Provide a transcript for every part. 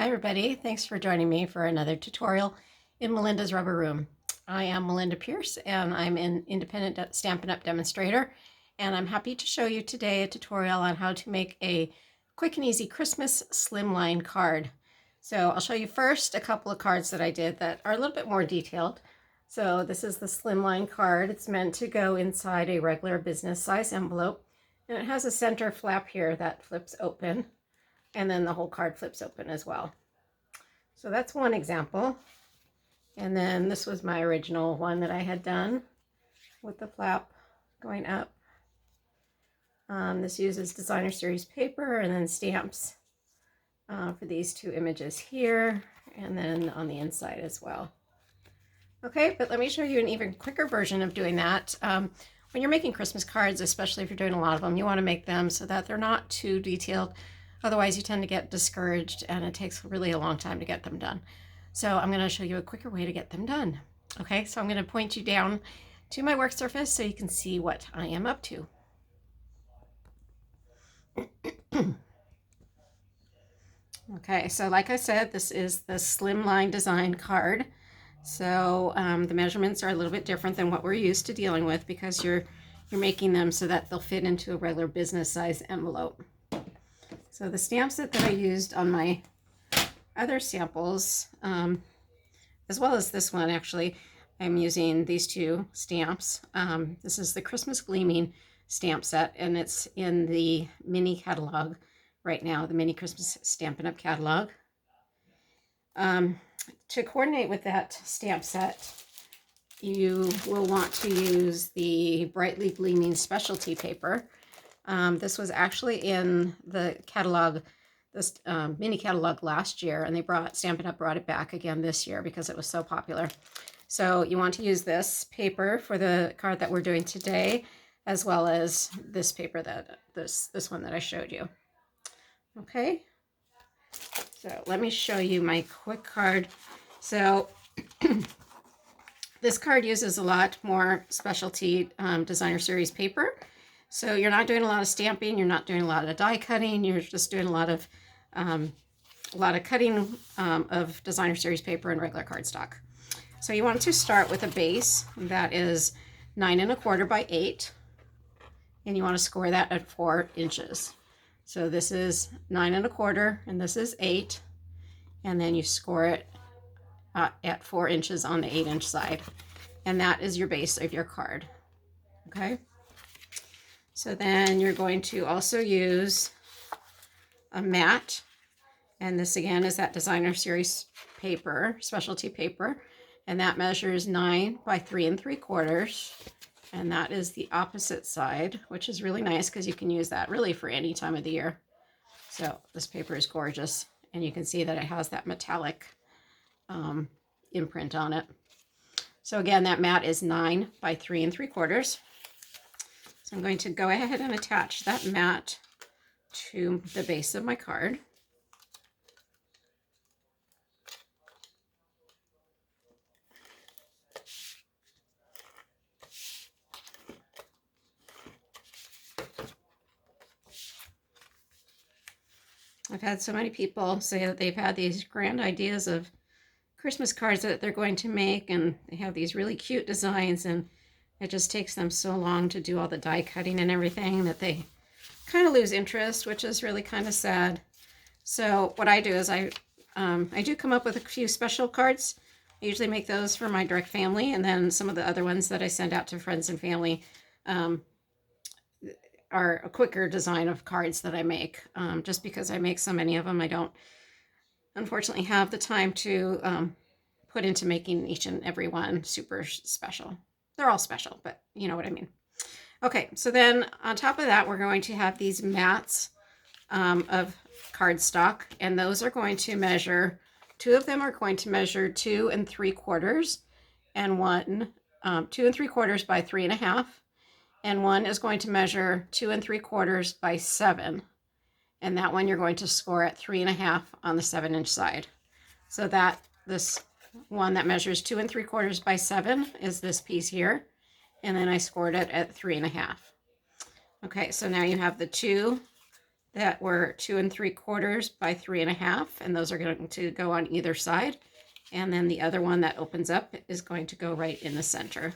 Hi everybody, thanks for joining me for another tutorial in Melinda's Rubber Room. I am Melinda Pierce and I'm an independent Stampin' Up! Demonstrator, and I'm happy to show you today a tutorial on how to make a quick and easy Christmas slimline card. So I'll show you first a couple of cards that I did that are a little bit more detailed. So this is the slimline card. It's meant to go inside a regular business size envelope, and it has a center flap here that flips open. And then the whole card flips open as well. So that's one example. And then this was my original one that I had done with the flap going up. This uses designer series paper and then stamps for these two images here and then on the inside as well. Okay, but let me show you an even quicker version of doing that. When you're making Christmas cards, especially if you're doing a lot of them, you want to make them so that they're not too detailed. Otherwise, you tend to get discouraged and it takes really a long time to get them done. So I'm going to show you a quicker way to get them done. Okay, so I'm going to point you down to my work surface so you can see what I am up to. Okay, so like I said, this is the slimline design card. So the measurements are a little bit different than what we're used to dealing with because you're making them so that they'll fit into a regular business size envelope. So the stamp set that I used on my other samples, as well as this one actually, I'm using these two stamps. This is the Christmas Gleaming stamp set, and it's in the mini catalog right now, the mini Christmas Stampin' Up! Catalog. To coordinate with that stamp set, you will want to use the Brightly Gleaming Specialty paper. This was actually in the catalog, this mini catalog last year, and Stampin' Up! Brought it back again this year because it was so popular. So you want to use this paper for the card that we're doing today, as well as this paper that this one that I showed you. Okay, so let me show you my quick card. So this card uses a lot more specialty designer series paper. So you're not doing a lot of stamping, you're not doing a lot of die cutting, you're just doing a lot of cutting of designer series paper and regular cardstock. So you want to start with a base that is 9 1/4 by 8, and you want to score that at 4 inches. So this is 9 1/4 and this is 8, and then you score it at 4 inches on the 8-inch side, and that is your base of your card. Okay. So then you're going to also use a mat, and this again is that designer series paper, specialty paper, and that measures 9 by 3 3/4, and that is the opposite side, which is really nice because you can use that really for any time of the year. So this paper is gorgeous, and you can see that it has that metallic imprint on it. So again, that mat is 9 by 3 3/4. So I'm going to go ahead and attach that mat to the base of my card. I've had so many people say that they've had these grand ideas of Christmas cards that they're going to make, and they have these really cute designs, and it just takes them so long to do all the die cutting and everything that they kind of lose interest, which is really kind of sad. So what I do is I do come up with a few special cards. I usually make those for my direct family, and then some of the other ones that I send out to friends and family are a quicker design of cards that I make. Just because I make so many of them, I don't unfortunately have the time to put into making each and every one super special. They're all special, but you know what I mean. Okay, so then on top of that, we're going to have these mats of cardstock, and those are going to measure, 2 of them are going to measure 2 3/4, and one 2 3/4 by 3 1/2, and one is going to measure 2 3/4 by 7, and that one you're going to score at 3 1/2 on the 7-inch side. So that this one that measures 2 3/4 by 7 is this piece here, and then I scored it at 3 1/2. Okay, so now you have the 2 that were 2 3/4 by 3.5, and those are going to go on either side. And then the other one that opens up is going to go right in the center.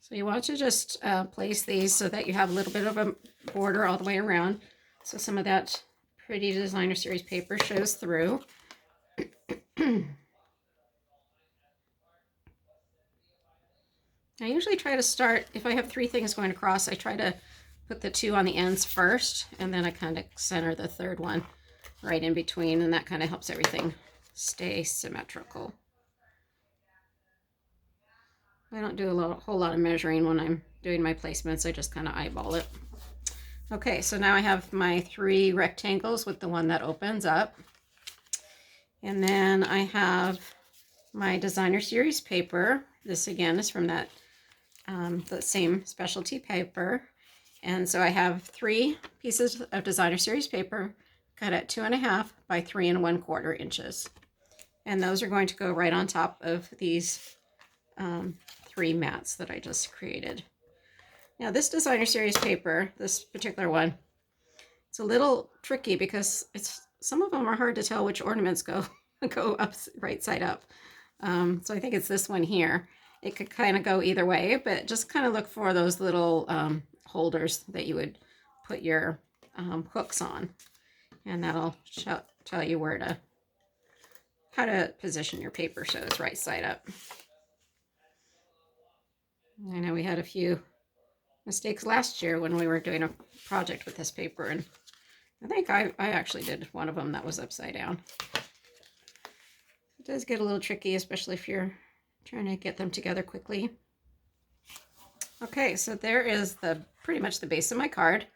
So you want to just place these so that you have a little bit of a border all the way around. So some of that pretty designer series paper shows through. I usually try to start, if I have 3 things going across, I try to put the 2 on the ends first, and then I kind of center the 3rd one right in between, and that kind of helps everything stay symmetrical. I don't do a whole lot of measuring when I'm doing my placements. I just kind of eyeball it. Okay, so now I have my 3 rectangles with the one that opens up. And then I have my designer series paper. This again is from that the same specialty paper. And so I have 3 pieces of designer series paper cut at 2.5 by 3 1/4 inches. And those are going to go right on top of these 3 mats that I just created. Now this designer series paper, this particular one, it's a little tricky because some of them are hard to tell which ornaments go up right side up. So I think it's this one here. It could kind of go either way, but just kind of look for those little holders that you would put your hooks on, and that'll tell you how to position your paper so it's right side up. I know we had a few mistakes last year when we were doing a project with this paper, and I think I actually did one of them that was upside down. It does get a little tricky, especially if you're trying to get them together quickly. Okay, so there is pretty much the base of my card.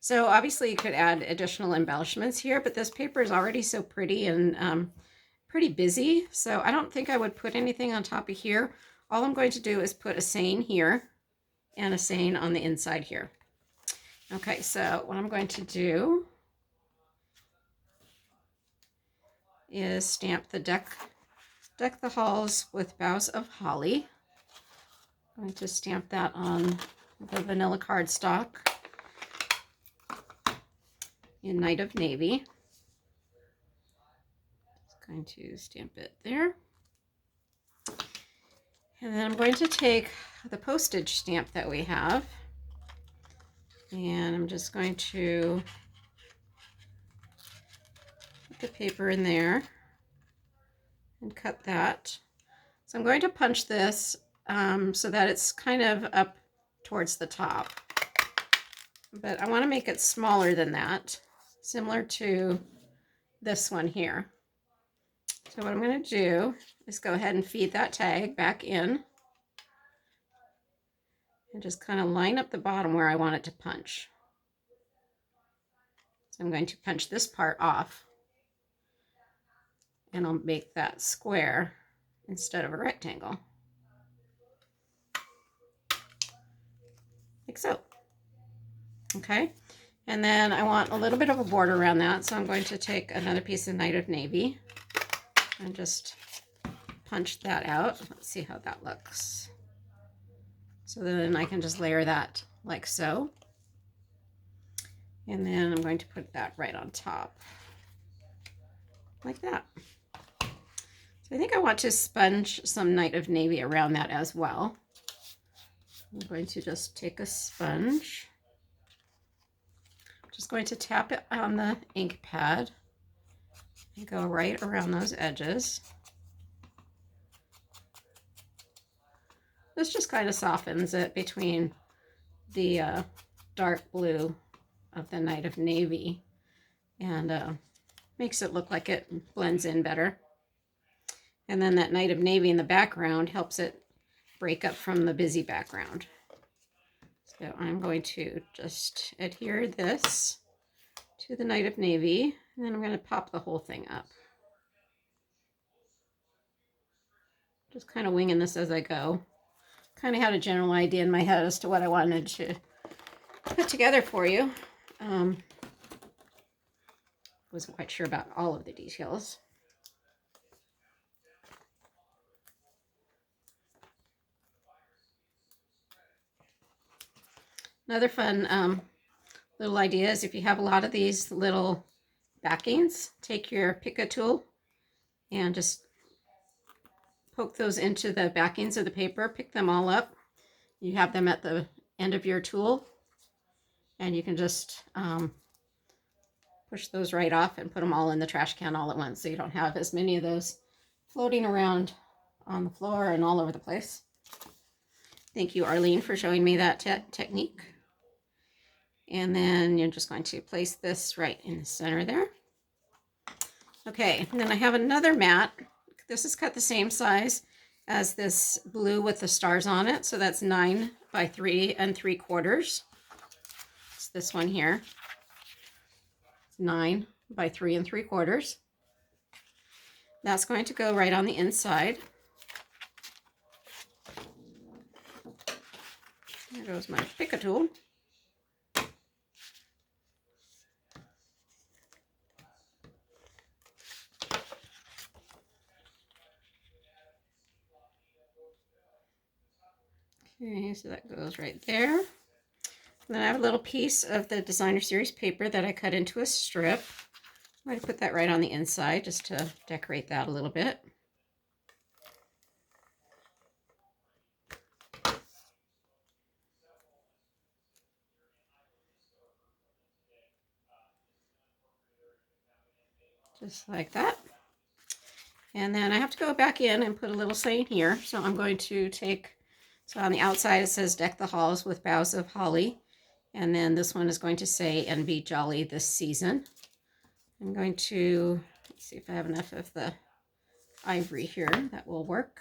So obviously you could add additional embellishments here, but this paper is already so pretty and pretty busy, so I don't think I would put anything on top of here. All I'm going to do is put a saying here and a saying on the inside here. Okay, so what I'm going to do is stamp the deck the halls with boughs of holly. I'm going to stamp that on the vanilla cardstock in Night of Navy. Just going to stamp it there. And then I'm going to take the postage stamp that we have, and I'm just going to put the paper in there and cut that. So I'm going to punch this so that it's kind of up towards the top, but I want to make it smaller than that, similar to this one here. So what I'm going to do is go ahead and feed that tag back in and just kind of line up the bottom where I want it to punch. So I'm going to punch this part off, and I'll make that square instead of a rectangle, like so. Okay, and then I want a little bit of a border around that, so I'm going to take another piece of Night of Navy and just punch that out. Let's see how that looks. So then I can just layer that like so. And then I'm going to put that right on top, like that. So I think I want to sponge some Night of Navy around that as well. I'm going to just take a sponge. I'm just going to tap it on the ink pad and go right around those edges. This just kind of softens it between the dark blue of the Night of Navy and makes it look like it blends in better. And then that Night of Navy in the background helps it break up from the busy background. So I'm going to just adhere this to the Night of Navy, and then I'm going to pop the whole thing up. Just kind of winging this as I go. Kind of had a general idea in my head as to what I wanted to put together for you. Wasn't quite sure about all of the details. Another fun little idea is if you have a lot of these little backings, take your Pica tool and just poke those into the backings of the paper, pick them all up. You have them at the end of your tool, and you can just push those right off and put them all in the trash can all at once, so you don't have as many of those floating around on the floor and all over the place. Thank you, Arlene, for showing me that technique. And then you're just going to place this right in the center there. Okay, and then I have another mat. This is cut the same size as this blue with the stars on it. So that's 9 by 3 3/4. It's this one here. It's 9 by 3 3/4. That's going to go right on the inside. There goes my Pica tool. Okay, so that goes right there. And then I have a little piece of the Designer Series paper that I cut into a strip. I'm going to put that right on the inside just to decorate that a little bit. Just like that. And then I have to go back in and put a little saying here. So I'm going to take, so on the outside it says deck the halls with boughs of holly. And then this one is going to say, and be jolly this season. I'm going to, let's see if I have enough of the ivory here. That will work.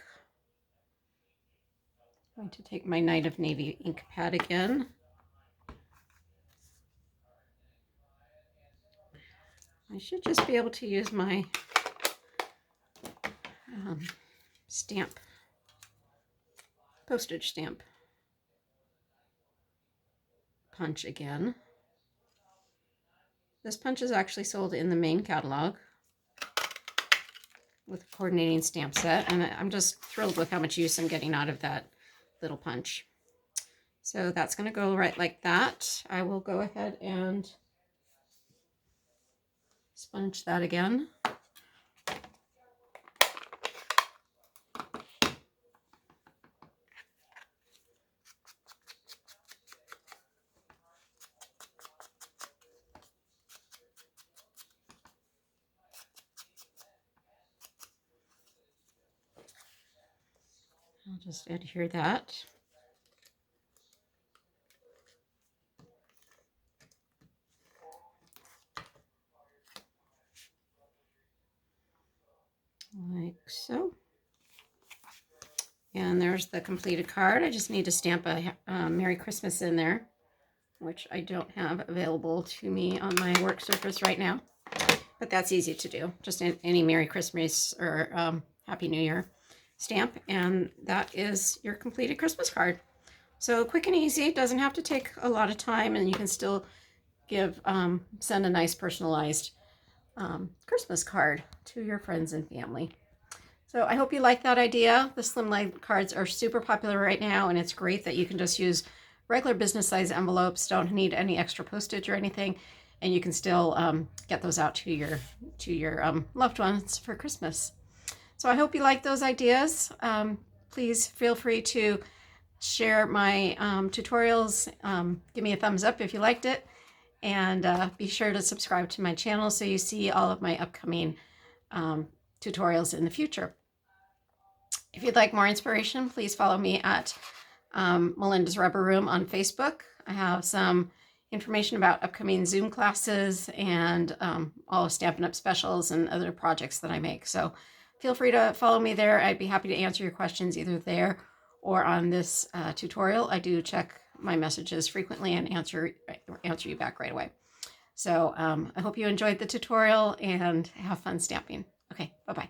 I'm going to take my Night of Navy ink pad again. I should just be able to use my postage stamp punch again. This punch is actually sold in the main catalog with a coordinating stamp set, and I'm just thrilled with how much use I'm getting out of that little punch. So that's going to go right like that. I will go ahead and sponge that again. I'll just adhere that. Like so. And there's the completed card. I just need to stamp a Merry Christmas in there, which I don't have available to me on my work surface right now. But that's easy to do. Just any Merry Christmas or Happy New Year stamp. And that is your completed Christmas card. So quick and easy. Doesn't have to take a lot of time, and you can still send a nice personalized Christmas card to your friends and family. So I hope you like that idea. The slimline cards are super popular right now, and it's great that you can just use regular business size envelopes, don't need any extra postage or anything, and you can still get those out to your loved ones for Christmas. So I hope you like those ideas. Please feel free to share my tutorials. Give me a thumbs up if you liked it, and be sure to subscribe to my channel so you see all of my upcoming tutorials in the future. If you'd like more inspiration, please follow me at Melinda's Rubber Room on Facebook. I have some information about upcoming Zoom classes and all of Stampin' Up! Specials and other projects that I make. So feel free to follow me there. I'd be happy to answer your questions either there or on this tutorial. I do check my messages frequently and answer you back right away. So I hope you enjoyed the tutorial and have fun stamping. Okay, bye-bye.